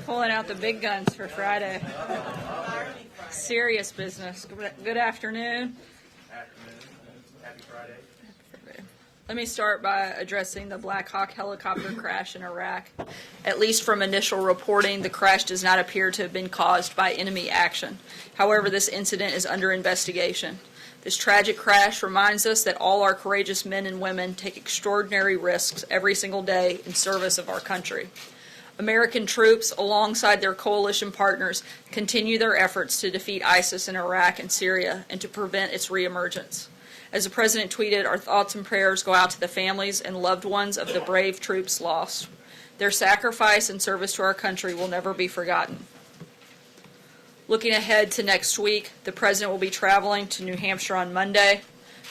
Pulling out the big guns for Friday. Serious business. Good afternoon. Happy Friday. Let me start by addressing the Black Hawk helicopter crash in Iraq. At least from initial reporting, the crash does not appear to have been caused by enemy action. However, this incident is under investigation. This tragic crash reminds us that all our courageous men and women take extraordinary risks every single day in service of our country. American troops, alongside their coalition partners, continue their efforts to defeat ISIS in Iraq and Syria and to prevent its reemergence. As the President tweeted, our thoughts and prayers go out to the families and loved ones of the brave troops lost. Their sacrifice and service to our country will never be forgotten. Looking ahead to next week, the President will be traveling to New Hampshire on Monday.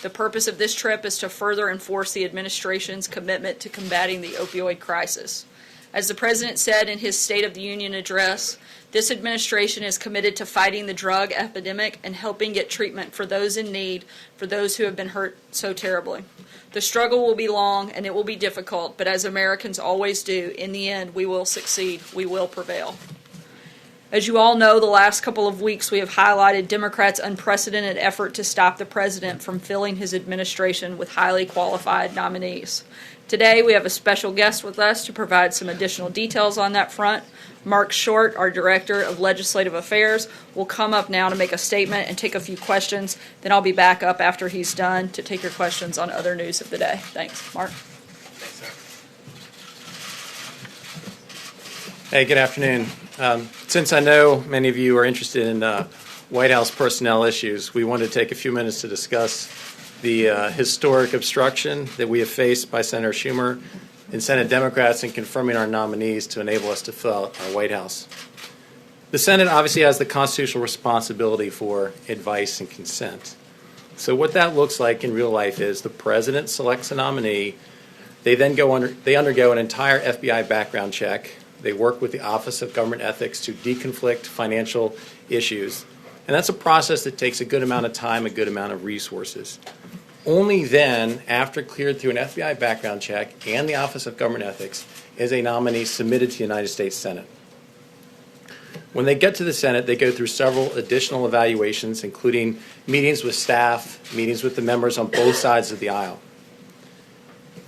The purpose of this trip is to further enforce the administration's commitment to combating the opioid crisis. As the President said in his State of the Union address, this administration is committed to fighting the drug epidemic and helping get treatment for those in need, for those who have been hurt so terribly. The struggle will be long and it will be difficult, but as Americans always do, in the end, we will succeed. We will prevail. As you all know, the last couple of weeks we have highlighted Democrats' unprecedented effort to stop the President from filling his administration with highly qualified nominees. Today, we have a special guest with us to provide some additional details on that front. Mark Short, our Director of Legislative Affairs, will come up now to make a statement and take a few questions. Then I'll be back up after he's done to take your questions on other news of the day. Thanks. Mark. Thanks, sir. Hey, good afternoon. Since I know many of you are interested in White House personnel issues, we wanted to take a few minutes to discuss the historic obstruction that we have faced by Senator Schumer and Senate Democrats in confirming our nominees to enable us to fill out our White House. The Senate obviously has the constitutional responsibility for advice and consent. So what that looks like in real life is the President selects a nominee. They then undergo an entire FBI background check. They work with the Office of Government Ethics to deconflict financial issues. And that's a process that takes a good amount of time, a good amount of resources. Only then, after cleared through an FBI background check and the Office of Government Ethics, is a nominee submitted to the United States Senate. When they get to the Senate, they go through several additional evaluations, including meetings with staff, meetings with the members on both sides of the aisle.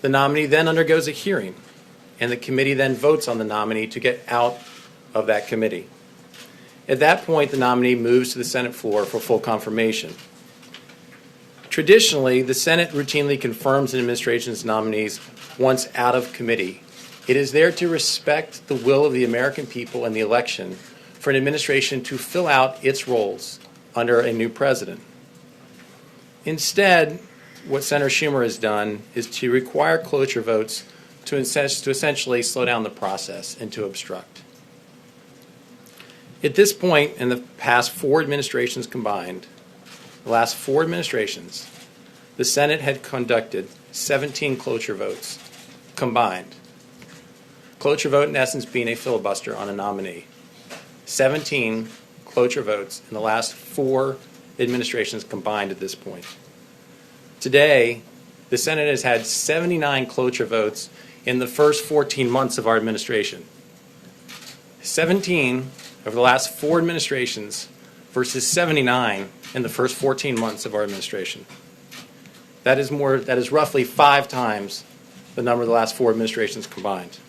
The nominee then undergoes a hearing, and the committee then votes on the nominee to get out of that committee. At that point, the nominee moves to the Senate floor for full confirmation. Traditionally, the Senate routinely confirms an administration's nominees once out of committee. It is there to respect the will of the American people in the election for an administration to fill out its roles under a new president. Instead, what Senator Schumer has done is to require cloture votes to essentially slow down the process and to obstruct. At this point, in the past four administrations combined, the last four administrations, the Senate had conducted 17 cloture votes combined. Cloture vote, in essence, being a filibuster on a nominee. 17 cloture votes in the last four administrations combined at this point. Today, the Senate has had 79 cloture votes in the first 14 months of our administration. 17 over the last four administrations versus 79 in the first 14 months of our administration. That is roughly 5 times the number of the last four administrations combined.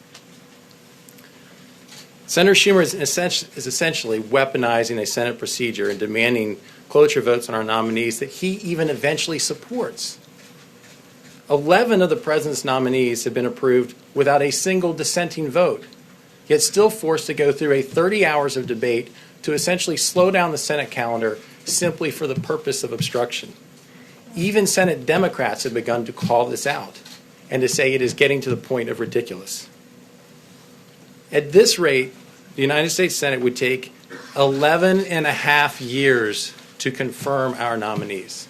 Senator Schumer is essentially weaponizing a Senate procedure and demanding cloture votes on our nominees that he even eventually supports. 11 of the President's nominees have been approved without a single dissenting vote, yet still forced to go through 30 hours of debate to essentially slow down the Senate calendar simply for the purpose of obstruction. Even Senate Democrats have begun to call this out and to say it is getting to the point of ridiculous. At this rate, the United States Senate would take 11 and a half years to confirm our nominees.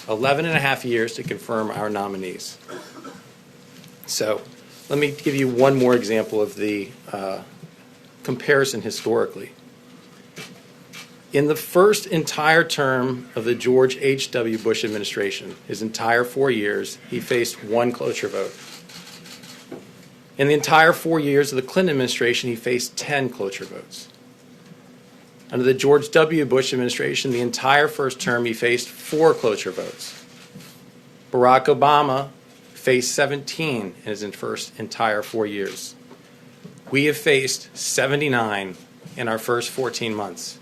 11 and a half years to confirm our nominees. So let me give you one more example of the comparison historically. In the first entire term of the George H.W. Bush administration, his entire 4 years, he faced one cloture vote. In the entire 4 years of the Clinton administration, he faced 10 cloture votes. Under the George W. Bush administration, the entire first term, he faced 4 cloture votes. Barack Obama faced 17 in his first entire 4 years. We have faced 79 in our first 14 months.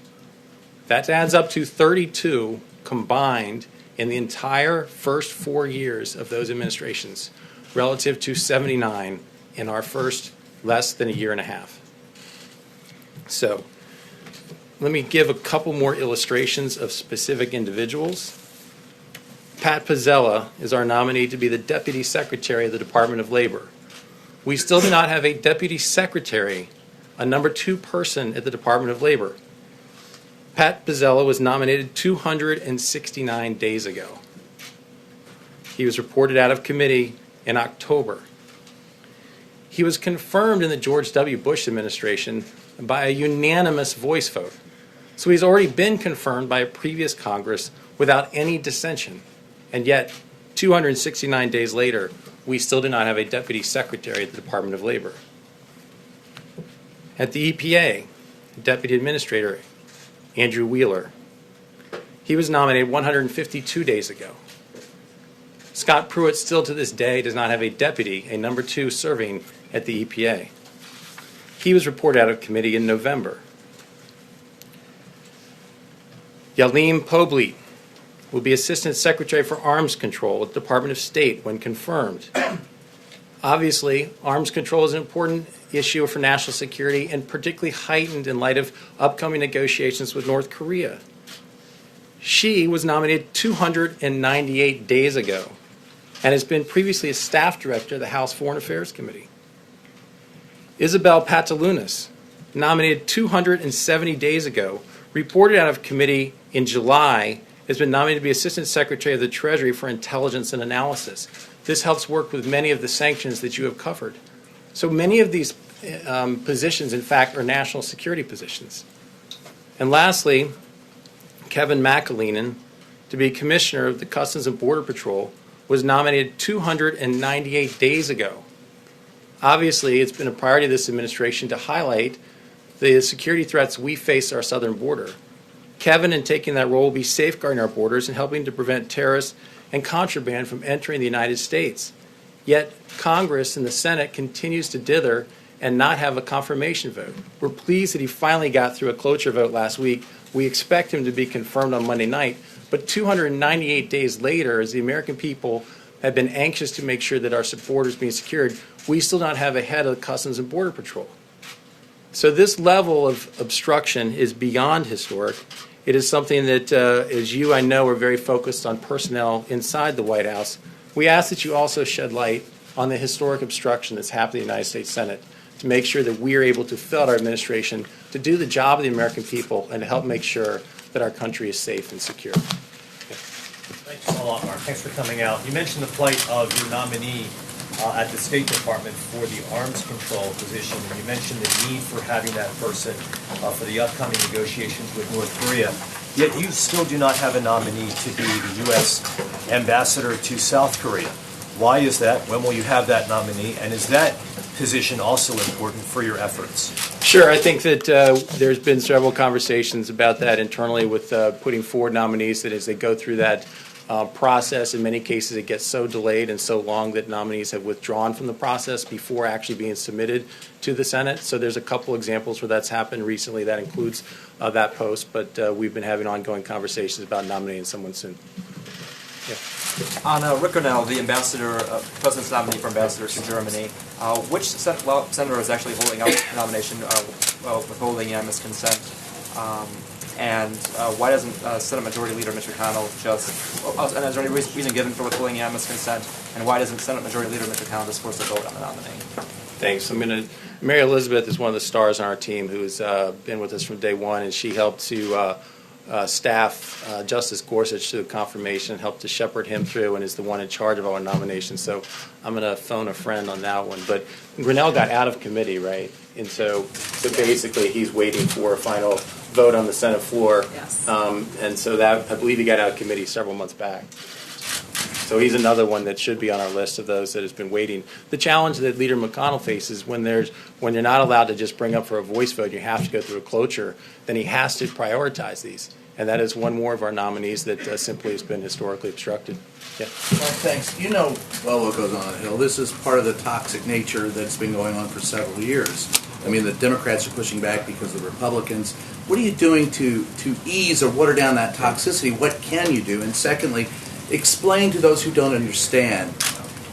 That adds up to 32 combined in the entire first 4 years of those administrations, relative to 79 in our first less than a year and a half. So, let me give a couple more illustrations of specific individuals. Pat Pizzella is our nominee to be the Deputy Secretary of the Department of Labor. We still do not have a Deputy Secretary, a number 2 person at the Department of Labor. Pat Pizzella was nominated 269 days ago. He was reported out of committee in October. He was confirmed in the George W. Bush administration by a unanimous voice vote. So he's already been confirmed by a previous Congress without any dissension. And yet, 269 days later, we still do not have a Deputy Secretary at the Department of Labor. At the EPA, Deputy Administrator Andrew Wheeler. He was nominated 152 days ago. Scott Pruitt still to this day does not have a deputy, a number 2 serving at the EPA. He was reported out of committee in November. Yalim Poblit will be Assistant Secretary for Arms Control at the Department of State when confirmed. Obviously, arms control is an important issue for national security and particularly heightened in light of upcoming negotiations with North Korea. She was nominated 298 days ago and has been previously a staff director of the House Foreign Affairs Committee. Isabel Patalunas, nominated 270 days ago, reported out of committee in July, has been nominated to be Assistant Secretary of the Treasury for Intelligence and Analysis. This helps work with many of the sanctions that you have covered. So many of these positions, in fact, are national security positions. And lastly, Kevin McAleenan, to be Commissioner of the Customs and Border Patrol, was nominated 298 days ago. Obviously, it's been a priority of this administration to highlight the security threats we face at our southern border. Kevin, in taking that role, will be safeguarding our borders and helping to prevent terrorists and contraband from entering the United States. Yet, Congress and the Senate continues to dither and not have a confirmation vote. We're pleased that he finally got through a cloture vote last week. We expect him to be confirmed on Monday night. But 298 days later, as the American people have been anxious to make sure that our borders being secured, we still don't have a head of Customs and Border Patrol. So this level of obstruction is beyond historic. It is something that, as you, I know, are very focused on personnel inside the White House. We ask that you also shed light on the historic obstruction that's happened in the United States Senate to make sure that we are able to fill out our administration to do the job of the American people and to help make sure that our country is safe and secure. Thanks a lot, Mark. Thanks for coming out. You mentioned the plight of your nominee at the State Department for the arms control position, and you mentioned the need for having that person for the upcoming negotiations with North Korea. Yet you still do not have a nominee to be the U.S. ambassador to South Korea. Why is that? When will you have that nominee? And is that position also important for your efforts? Sure. I think that there's been several conversations about that internally with putting forward nominees that as they go through that process, in many cases it gets so delayed and so long that nominees have withdrawn from the process before actually being submitted to the Senate. So there's a couple examples where that's happened recently. That includes that post, but we've been having ongoing conversations about nominating someone soon. Yeah. On Rick Grinnell, the ambassador, President's nominee for ambassador to Germany, which senator is actually holding out the nomination, withholding unanimous consent? And why doesn't Senate Majority Leader Mitch McConnell and is there any reason given for withholding unanimous consent? And why doesn't Senate Majority Leader Mitch McConnell just force a vote on the nominee? Thanks. Mary Elizabeth is one of the stars on our team who's been with us from day one, and she helped to staff Justice Gorsuch through the confirmation, helped to shepherd him through, and is the one in charge of our nomination. So I'm going to phone a friend on that one. But Grinnell got out of committee, right? And so basically he's waiting for a final vote on the Senate floor. Yes. And so that, I believe he got out of committee several months back. So he's another one that should be on our list of those that has been waiting. The challenge that Leader McConnell faces when you're not allowed to just bring up for a voice vote, you have to go through a cloture, then he has to prioritize these. And that is one more of our nominees that simply has been historically obstructed. Yeah. Well, thanks. You know well what goes on on the Hill. This is part of the toxic nature that's been going on for several years. I mean, the Democrats are pushing back because of the Republicans. What are you doing to ease or water down that toxicity? What can you do? And secondly, explain to those who don't understand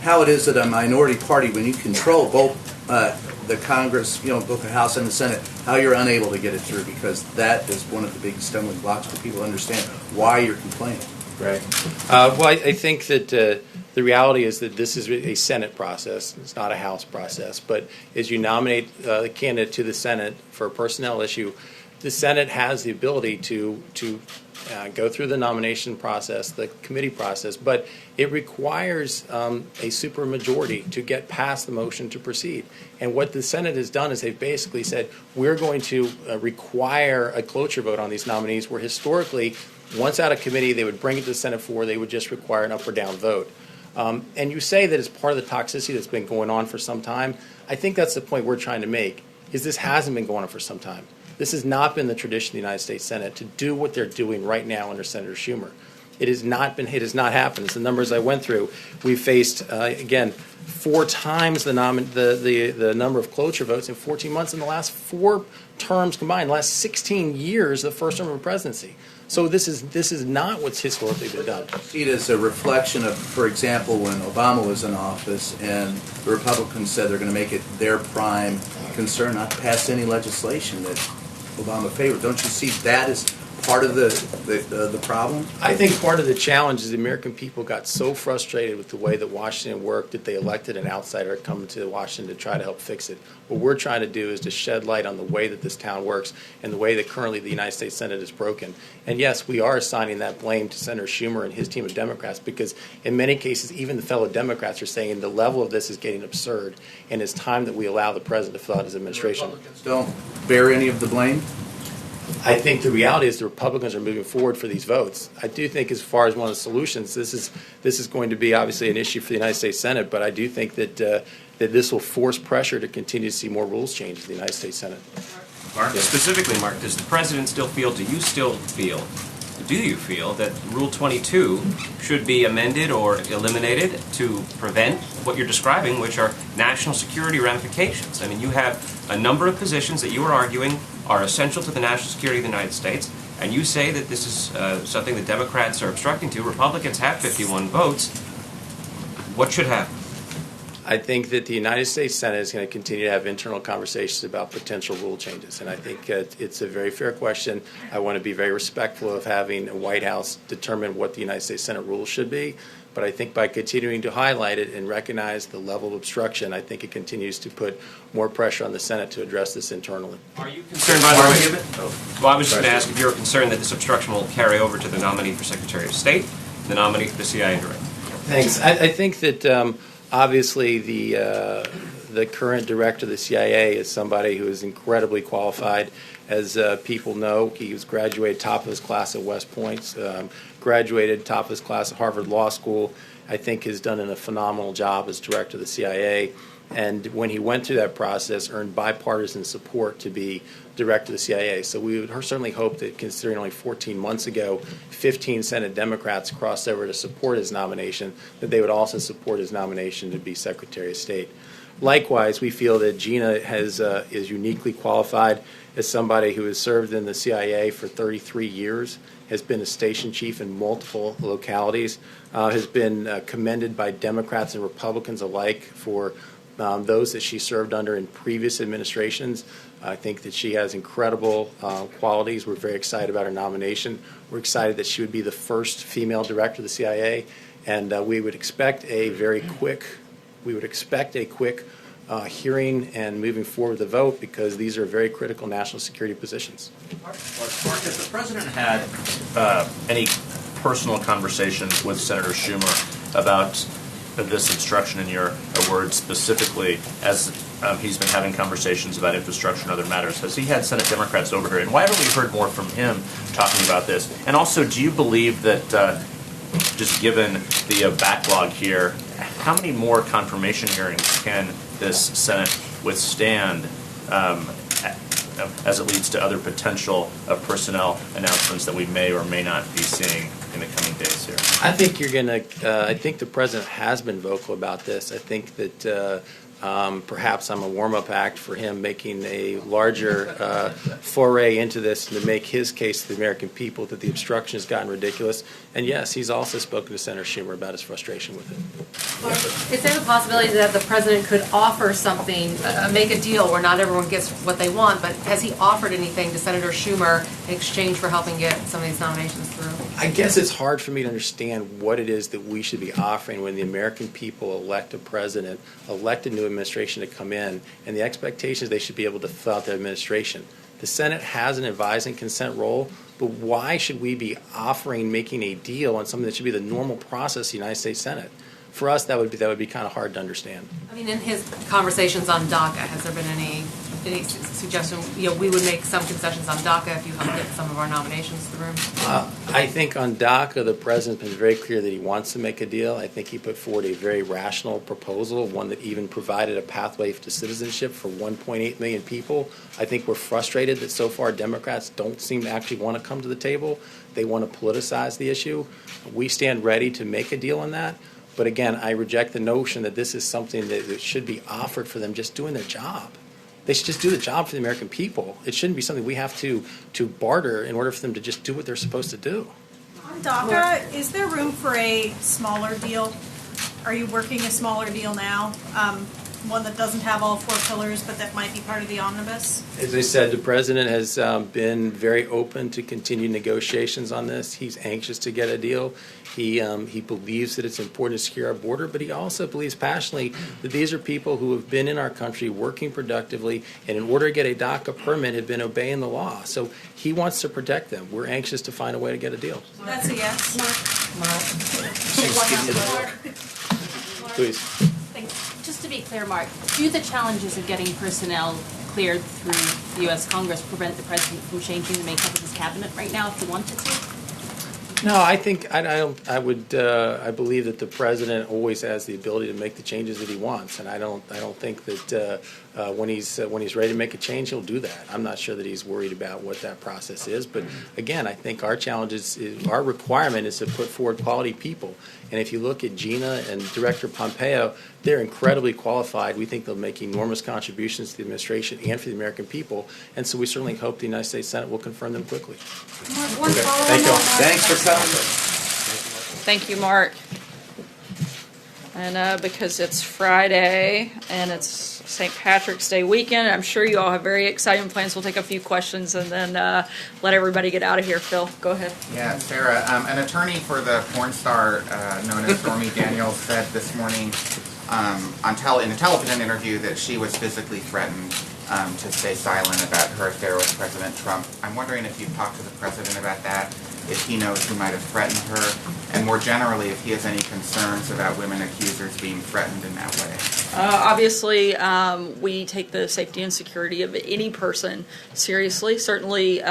how it is that a minority party, when you control both the Congress, both the House and the Senate, how you're unable to get it through, because that is one of the big stumbling blocks for people to understand why you're complaining. Right. Well, I think that the reality is that this is a Senate process. It's not a House process. But as you nominate the candidate to the Senate for a personnel issue, the Senate has the ability to go through the nomination process, the committee process, but it requires a supermajority to get past the motion to proceed. And what the Senate has done is they've basically said, we're going to require a cloture vote on these nominees, where historically, once out of committee, they would bring it to the Senate floor, they would just require an up or down vote. And you say that it's part of the toxicity that's been going on for some time. I think that's the point we're trying to make, is this hasn't been going on for some time. This has not been the tradition of the United States Senate to do what they're doing right now under Senator Schumer. It has not happened. It's the numbers I went through. We've faced, again, 4 times the number of cloture votes in 14 months in the last 4 terms combined, the last 16 years of the first term of presidency. So this is not what's historically been done. See it as a reflection of, for example, when Obama was in office and the Republicans said they're going to make it their prime concern not to pass any legislation that Obama favored. Don't you see that as part of the problem? I think part of the challenge is the American people got so frustrated with the way that Washington worked that they elected an outsider to come to Washington to try to help fix it. What we're trying to do is to shed light on the way that this town works and the way that currently the United States Senate is broken. And yes, we are assigning that blame to Senator Schumer and his team of Democrats, because in many cases, even the fellow Democrats are saying the level of this is getting absurd, and it's time that we allow the president to fill out his administration. Republicans don't bear any of the blame? I think the reality is the Republicans are moving forward for these votes. I do think, as far as one of the solutions, this is going to be obviously an issue for the United States Senate, but I do think that this will force pressure to continue to see more rules changes in the United States Senate. Mark, specifically, Mark, does the president still feel, do you feel that Rule 22 should be amended or eliminated to prevent what you're describing, which are national security ramifications? I mean, you have a number of positions that you are arguing are essential to the national security of the United States, and you say that this is something that Democrats are obstructing to. Republicans have 51 votes. What should happen? I think that the United States Senate is going to continue to have internal conversations about potential rule changes, and I think it's a very fair question. I want to be very respectful of having a White House determine what the United States Senate rules should be, but I think by continuing to highlight it and recognize the level of obstruction, I think it continues to put more pressure on the Senate to address this internally. Are you concerned, by the way? Well, I was just going to ask if you're concerned that this obstruction will carry over to the nominee for Secretary of State, the nominee for the CIA director. Thanks. I think that obviously the current director of the CIA is somebody who is incredibly qualified. As people know, he was graduated top of his class at West Point, graduated top of his class at Harvard Law School. I think has done a phenomenal job as director of the CIA. And when he went through that process, earned bipartisan support to be director of the CIA. So we would certainly hope that, considering only 14 months ago, 15 Senate Democrats crossed over to support his nomination, that they would also support his nomination to be Secretary of State. Likewise, we feel that Gina is uniquely qualified as somebody who has served in the CIA for 33 years, has been a station chief in multiple localities, has been commended by Democrats and Republicans alike for those that she served under in previous administrations. I think that she has incredible qualities. We're very excited about her nomination. We're excited that she would be the first female director of the CIA, and we would expect a quick hearing and moving forward the vote, because these are very critical national security positions. Mark, has the president had any personal conversations with Senator Schumer about this obstruction, in your words, specifically, as he's been having conversations about infrastructure and other matters? Has he had Senate Democrats over here? And why haven't we heard more from him talking about this? And also, do you believe that just given the backlog here, how many more confirmation hearings can this Senate withstand as it leads to other potential personnel announcements that we may or may not be seeing in the coming days here? I think you're going to, I think the president has been vocal about this. I think that perhaps I'm a warm-up act for him making a larger foray into this and to make his case to the American people that the obstruction has gotten ridiculous. And yes, he's also spoken to Senator Schumer about his frustration with it. Is there the possibility that the president could offer something, make a deal where not everyone gets what they want, but has he offered anything to Senator Schumer in exchange for helping get some of these nominations through? I guess it's hard for me to understand what it is that we should be offering when the American people elect a president, elect a new administration to come in, and the expectations they should be able to fill out their administration. The Senate has an advise and consent role, but why should we be offering making a deal on something that should be the normal process of the United States Senate? For us, that would be kind of hard to understand. I mean, in his conversations on DACA, has there been any suggestion, we would make some concessions on DACA if you help get some of our nominations through? I think on DACA, the president's been very clear that he wants to make a deal. I think he put forward a very rational proposal, one that even provided a pathway to citizenship for 1.8 million people. I think we're frustrated that so far Democrats don't seem to actually want to come to the table. They want to politicize the issue. We stand ready to make a deal on that. But again, I reject the notion that this is something that should be offered for them just doing their job. They should just do the job for the American people. It shouldn't be something we have to barter in order for them to just do what they're supposed to do. On DACA, is there room for a smaller deal? Are you working a smaller deal now? One that doesn't have all four pillars, but that might be part of the omnibus? As I said, the president has been very open to continue negotiations on this. He's anxious to get a deal. He believes that it's important to secure our border, but he also believes passionately that these are people who have been in our country working productively, and in order to get a DACA permit have been obeying the law. So he wants to protect them. We're anxious to find a way to get a deal. That's a yes. Please. Thanks. Just to be clear, Mark, do the challenges of getting personnel cleared through the U.S. Congress prevent the president from changing the makeup of his cabinet right now if he wanted to? No, I think I believe that the president always has the ability to make the changes that he wants, and I don't think that when he's ready to make a change, he'll do that. I'm not sure that he's worried about what that process is, but again, I think our challenge our requirement is to put forward quality people. And if you look at Gina and Director Pompeo, they're incredibly qualified. We think they'll make enormous contributions to the administration and for the American people. And so we certainly hope the United States Senate will confirm them quickly. Thank you. Thanks for coming. Thank you, Mark. And because it's Friday and it's St. Patrick's Day weekend, I'm sure you all have very exciting plans. We'll take a few questions and then let everybody get out of here. Phil, go ahead. Yeah, Sarah, an attorney for the porn star known as Stormy Daniels said this morning in a television interview that she was physically threatened to stay silent about her affair with President Trump. I'm wondering if you've talked to the president about that, if he knows who might have threatened her, and more generally, if he has any concerns about women accusers being threatened in that way. Obviously, we take the safety and security of any person seriously. Certainly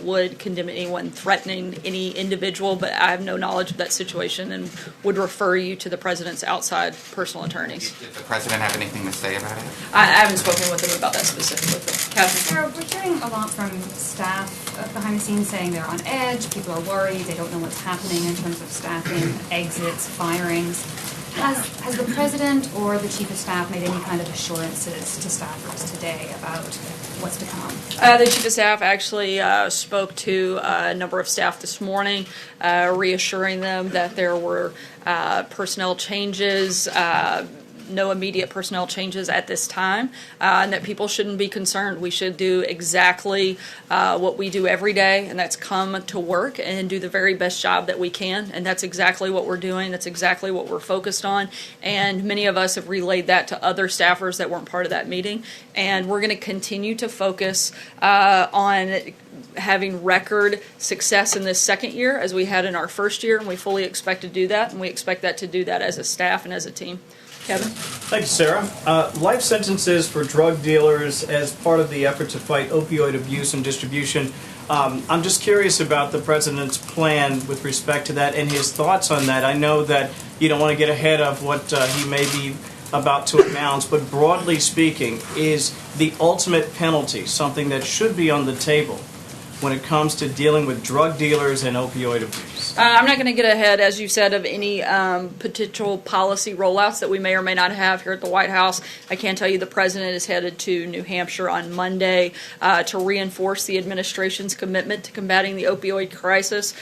would condemn anyone threatening any individual, but I have no knowledge of that situation and would refer you to the president's outside personal attorneys. Did the president have anything to say about it? I haven't spoken with him about that specifically. Catherine? Sarah, we're hearing a lot from staff behind the scenes saying they're on edge, people are worried, they don't know what's happening in terms of staffing, exits, firings. Has the president or the chief of staff made any kind of assurances to staffers today about what's to come? The chief of staff actually spoke to a number of staff this morning, reassuring them that there were personnel changes, no immediate personnel changes at this time, and that people shouldn't be concerned. We should do exactly what we do every day, and that's come to work and do the very best job that we can, and that's exactly what we're doing. That's exactly what we're focused on, and many of us have relayed that to other staffers that weren't part of that meeting, and we're going to continue to focus on having record success in this second year as we had in our first year, and we fully expect to do that, and we expect that to do that as a staff and as a team. Kevin? Thank you, Sarah. Life sentences for drug dealers as part of the effort to fight opioid abuse and distribution. I'm just curious about the president's plan with respect to that and his thoughts on that. I know that you don't want to get ahead of what he may be about to announce, but broadly speaking, is the ultimate penalty something that should be on the table when it comes to dealing with drug dealers and opioid abuse? I'm not going to get ahead, as you said, of any potential policy rollouts that we may or may not have here at the White House. I can tell you the president is headed to New Hampshire on Monday to reinforce the administration's commitment to combating the opioid crisis.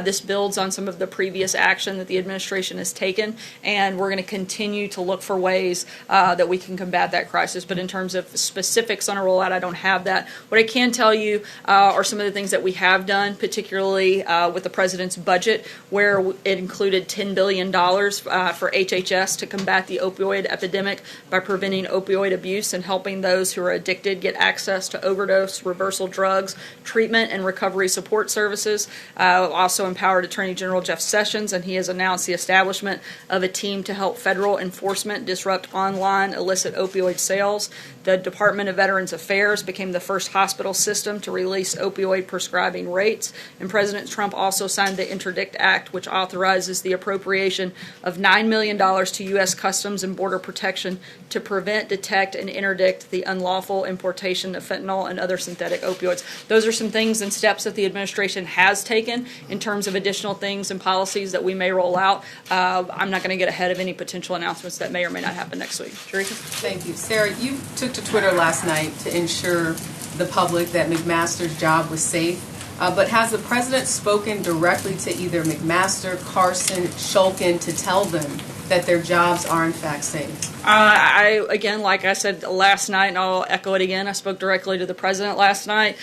This builds on some of the previous action that the administration has taken, and we're going to continue to look for ways that we can combat that crisis. But in terms of specifics on a rollout, I don't have that. What I can tell you are some of the things that we have done, particularly with the president's budget, where it included $10 billion for HHS to combat the opioid epidemic by preventing opioid abuse and helping those who are addicted get access to overdose reversal drugs, treatment, and recovery support services. Also empowered Attorney General Jeff Sessions, and he has announced the establishment of a team to help federal enforcement disrupt online illicit opioid sales. The Department of Veterans Affairs became the first hospital system to release opioid prescribing rates, and President Trump also signed the Interdict Act, which authorizes the appropriation of $9 million to U.S. Customs and Border Protection to prevent, detect, and interdict the unlawful importation of fentanyl and other synthetic opioids. Those are some things and steps that the administration has taken in terms of additional things and policies that we may roll out. I'm not going to get ahead of any potential announcements that may or may not happen next week. Sharika? Thank you. Sarah, you took to Twitter last night to ensure the public that McMasters' job was safe. But has the president spoken directly to either McMaster, Carson, Shulkin to tell them that their jobs are in fact safe? Again, like I said last night, and I'll echo it again, I spoke directly to the president last night.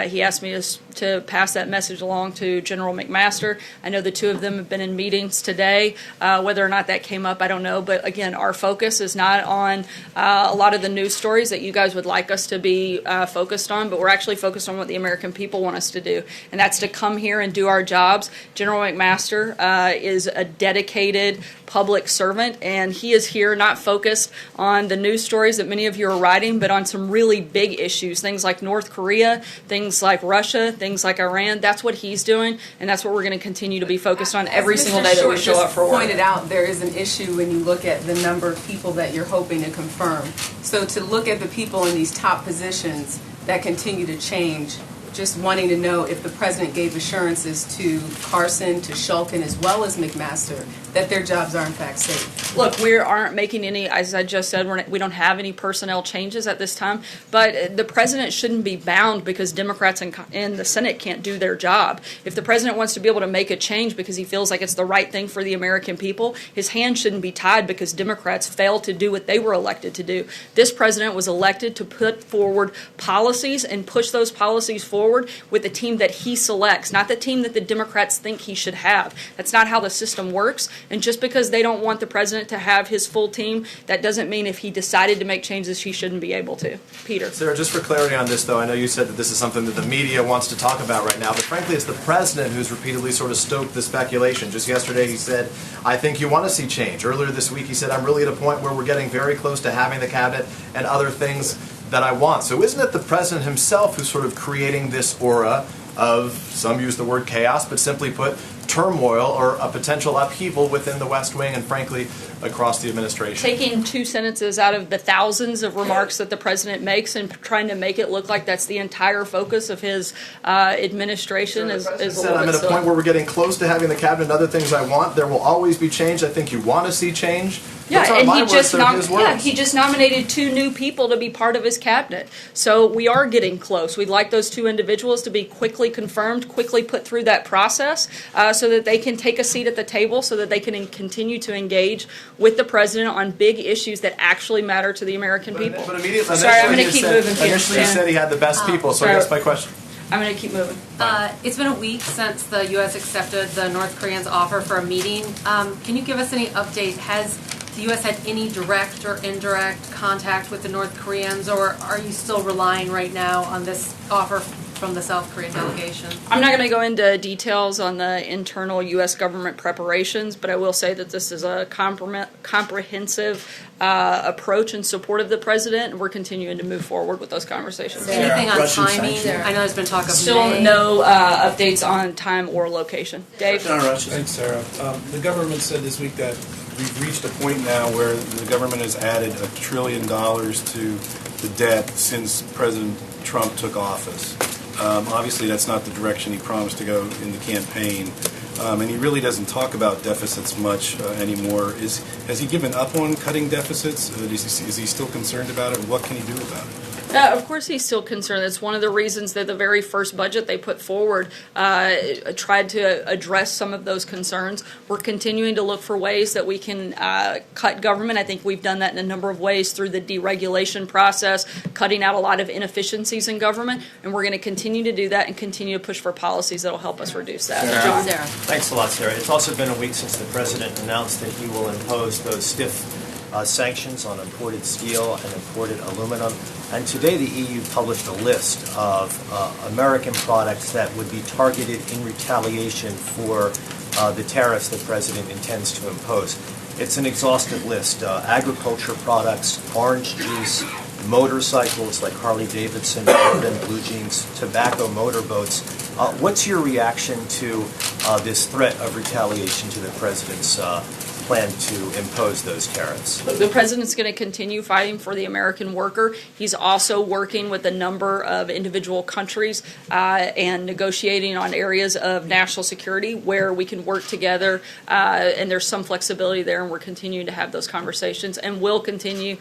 He asked me to pass that message along to General McMaster. I know the two of them have been in meetings today. Whether or not that came up, I don't know. But again, our focus is not on a lot of the news stories that you guys would like us to be focused on, but we're actually focused on what the American people want us to do, and that's to come here and do our jobs. General McMaster is a dedicated public servant, and he is here not focused on the news stories that many of you are writing, but on some really big issues, things like North Korea, things like Russia, things like Iran. That's what he's doing, and that's what we're going to continue to be focused on every single day that we show up for work. Pointed out, there is an issue when you look at the number of people that you're hoping to confirm. So to look at the people in these top positions that continue to change, just wanting to know if the president gave assurances to Carson, to Shulkin, as well as McMaster, that their jobs are in fact safe. Look, we aren't making any, as I just said, we don't have any personnel changes at this time, but the president shouldn't be bound because Democrats in the Senate can't do their job. If the president wants to be able to make a change because he feels like it's the right thing for the American people, his hands shouldn't be tied because Democrats failed to do what they were elected to do. This president was elected to put forward policies and push those policies forward with the team that he selects, not the team that the Democrats think he should have. That's not how the system works. And just because they don't want the president to have his full team, that doesn't mean if he decided to make changes, he shouldn't be able to. Peter. Sarah, just for clarity on this, though, I know you said that this is something that the media wants to talk about right now, but frankly, it's the president who's repeatedly sort of stoked the speculation. Just yesterday, he said, I think you want to see change. Earlier this week, he said, I'm really at a point where we're getting very close to having the cabinet and other things that I want. So isn't it the president himself who's sort of creating this aura of, some use the word chaos, but simply put, turmoil or a potential upheaval within the West Wing and, frankly, across the administration? Taking two sentences out of the thousands of remarks that the president makes and trying to make it look like that's the entire focus of his administration is a little bit I'm at a silly. point where we're getting close to having the cabinet and other things I want. There will always be change. I think you want to see change. Yeah, Those aren't and my words, they're his words. he just nominated two new people to be part of his cabinet. So we are getting close. We'd like those two individuals to be quickly confirmed, quickly put through that process so that they can take a seat at the table, so that they can continue to engage with the president on big issues that actually matter to the American people. But immediately, Sorry, I'm going to keep moving. Initially, you said he had the best people, so I guess my question. I'm going to keep moving. It's been a week since the U.S. accepted the North Koreans' offer for a meeting. Can you give us any update? Has the U.S. had any direct or indirect contact with the North Koreans, or are you still relying right now on this offer from the South Korean delegation? I'm not going to go into details on the internal U.S. government preparations, but I will say that this is a comprehensive approach in support of the president, and we're continuing to move forward with those conversations. Anything on Russian timing? sanctions. I know there's been talk of Still May. no updates on time or location. Dave? Thanks, Sarah. The government said this week that we've reached a point now where the government has added $1 trillion to the debt since President Trump took office. Obviously, that's not the direction he promised to go in the campaign. And he really doesn't talk about deficits much anymore. Has he given up on cutting deficits? Is he still concerned about it? What can he do about it? Of course he's still concerned. That's one of the reasons that the very first budget they put forward tried to address some of those concerns. We're continuing to look for ways that we can cut government. I think we've done that in a number of ways through the deregulation process, cutting out a lot of inefficiencies in government, and we're going to continue to do that and continue to push for policies that will help us reduce that. John? Sarah. Thanks a lot, Sarah. It's also been a week since the president announced that he will impose those stiff sanctions on imported steel and imported aluminum. And today the EU published a list of American products that would be targeted in retaliation for the tariffs the president intends to impose. It's an exhaustive list. Agriculture products, orange juice, motorcycles like Harley Davidson, Jordan, blue jeans, tobacco, motorboats. What's your reaction to this threat of retaliation to the president's plan to impose those tariffs? The president's going to continue fighting for the American worker. He's also working with a number of individual countries and negotiating on areas of national security where we can work together, and there's some flexibility there, and we're continuing to have those conversations, and will continue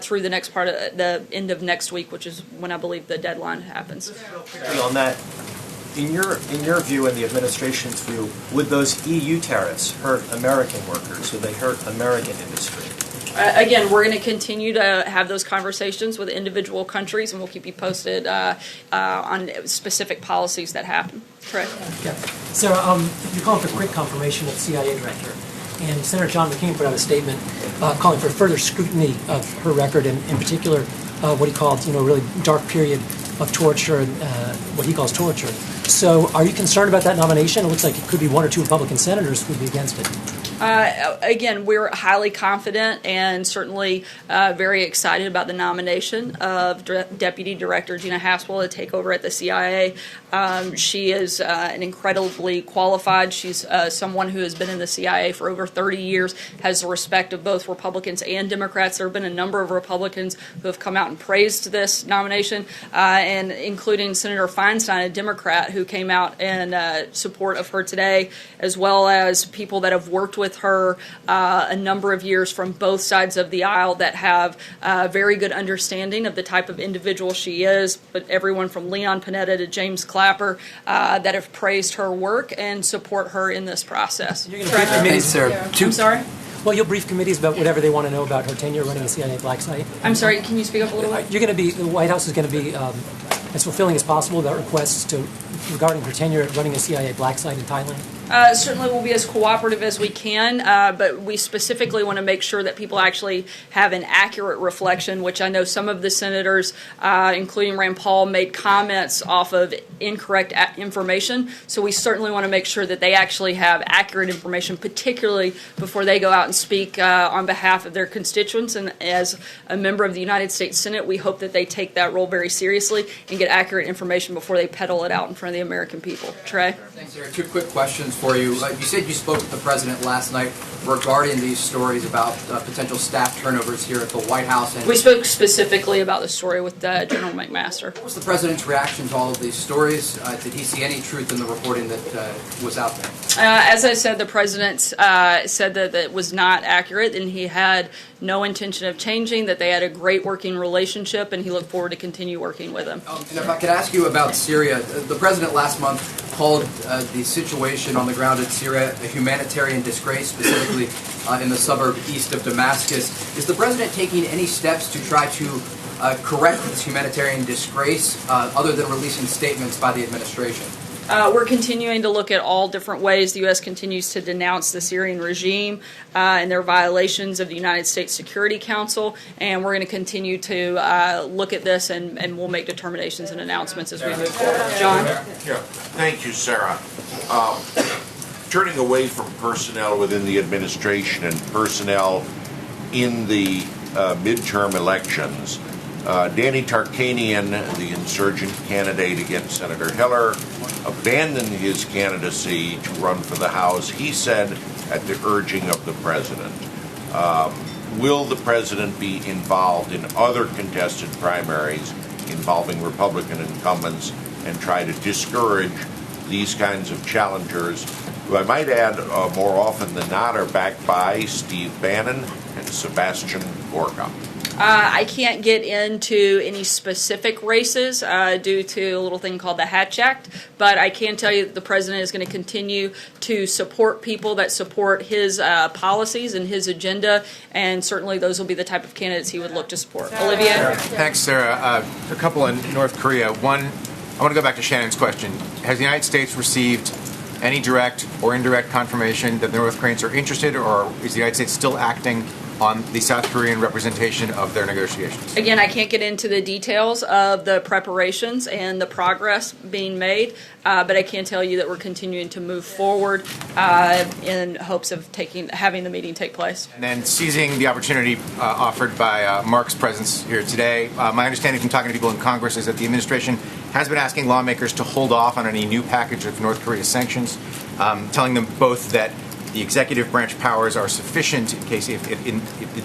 through the next part of the end of next week, which is when I believe the deadline happens. On that, in your view and the administration's view, would those EU tariffs hurt American workers? Would they hurt American industry? Again, we're going to continue to have those conversations with individual countries, and we'll keep you posted on specific policies that happen. Trey? Yeah. Sarah, you're calling for quick confirmation of the CIA director. And Senator John McCain put out a statement calling for further scrutiny of her record, and in particular what he called, a really dark period of torture and what he calls torture. So are you concerned about that nomination? It looks like it could be one or two Republican senators who would be against it. Again, we're highly confident and certainly very excited about the nomination of Deputy Director Gina Haspel to take over at the CIA. She is an incredibly qualified. She's someone who has been in the CIA for over 30 years, has the respect of both Republicans and Democrats. There have been a number of Republicans who have come out and praised this nomination, and including Senator Feinstein, a Democrat, who came out in support of her today, as well as people that have worked with her a number of years from both sides of the aisle that have very good understanding of the type of individual she is, but everyone from Leon Panetta to James Clapper that have praised her work and support her in this process. You're going to brief committees, Sarah. I'm sorry? Well, you'll brief committees about whatever they want to know about her tenure running the CIA black site. I'm sorry, can you speak up a little bit? You're going to be, the White House is going to be as fulfilling as possible about requests regarding her tenure running a CIA black site in Thailand? Certainly we'll be as cooperative as we can, but we specifically want to make sure that people actually have an accurate reflection, which I know some of the senators, including Rand Paul, made comments off of incorrect information. So we certainly want to make sure that they actually have accurate information, particularly before they go out and speak on behalf of their constituents. And as a member of the United States Senate, we hope that they take that role very seriously and get accurate information before they peddle it out in front of the American people. Trey? Thanks, Sarah. Two quick questions for you. You said you spoke with the president last night regarding these stories about potential staff turnovers here at the White House. And we spoke specifically about the story with General McMaster. What was the president's reaction to all of these stories? Did he see any truth in the reporting that was out there? As I said, the president said that it was not accurate, and he had no intention of changing, that they had a great working relationship, and he looked forward to continue working with them. And if I could ask you about Syria, the president last month called the situation on the ground in Syria a humanitarian disgrace, specifically in the suburb east of Damascus. Is the president taking any steps to try to correct this humanitarian disgrace other than releasing statements by the administration? We're continuing to look at all different ways the U.S. continues to denounce the Syrian regime and their violations of the United States Security Council, and we're going to continue to look at this, and we'll make determinations and announcements as we move forward. John? Yeah. Thank you, Sarah. Turning away from personnel within the administration and personnel in the midterm elections, Danny Tarkanian, the insurgent candidate against Senator Hiller, abandoned his candidacy to run for the House, he said, at the urging of the president. Will the president be involved in other contested primaries involving Republican incumbents and try to discourage these kinds of challengers, who I might add more often than not are backed by Steve Bannon and Sebastian Gorka? I can't get into any specific races due to a little thing called the Hatch Act, but I can tell you that the president is going to continue to support people that support his policies and his agenda, and certainly those will be the type of candidates he would look to support. Olivia? Thanks, Sarah. A couple in North Korea. One, I want to go back to Shannon's question. Has the United States received any direct or indirect confirmation that the North Koreans are interested, or is the United States still acting on the South Korean representation of their negotiations? Again, I can't get into the details of the preparations and the progress being made, but I can tell you that we're continuing to move forward in hopes of having the meeting take place. And then seizing the opportunity offered by Mark's presence here today, my understanding from talking to people in Congress is that the administration has been asking lawmakers to hold off on any new package of North Korea sanctions, telling them both that the executive branch powers are sufficient in case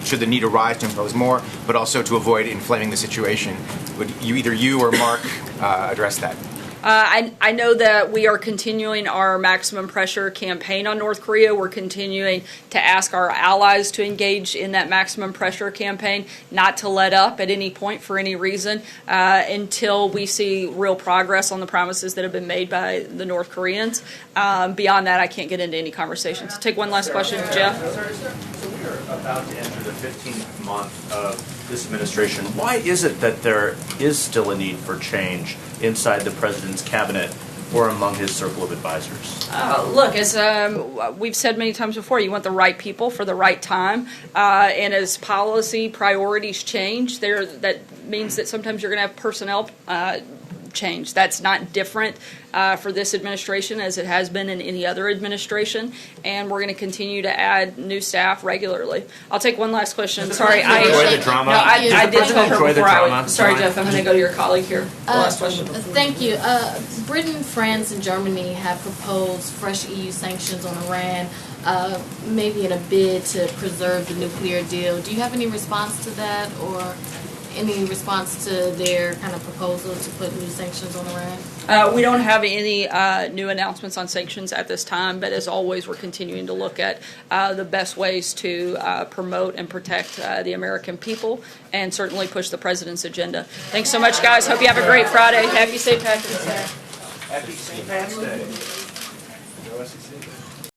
should the need arise to impose more, but also to avoid inflaming the situation. Would either you or Mark address that? I know that we are continuing our maximum pressure campaign on North Korea. We're continuing to ask our allies to engage in that maximum pressure campaign, not to let up at any point for any reason until we see real progress on the promises that have been made by the North Koreans. Beyond that, I can't get into any conversations. Take one last question, Jeff. So we are about to enter the 15th month of this administration. Why is it that there is still a need for change inside the president's cabinet or among his circle of advisors? Look, as we've said many times before, you want the right people for the right time. And as policy priorities change, that means that sometimes you're going to have personnel change. That's not different for this administration as it has been in any other administration, and we're going to continue to add new staff regularly. I'll take one last question. Sorry, enjoy the drama. No, I did tell her Enjoy the before drama. Sorry, Jeff, I'm going to go to your colleague here. The last question. Thank you. Britain, France, and Germany have proposed fresh EU sanctions on Iran, maybe in a bid to preserve the nuclear deal. Do you have any response to that, or any response to their kind of proposal to put new sanctions on Iran? We don't have any new announcements on sanctions at this time, but as always, we're continuing to look at the best ways to promote and protect the American people and certainly push the president's agenda. Thanks so much, guys. Hope you have a great Friday. Happy St. Patrick's Day. Happy St. Pat's Day. Go SEC.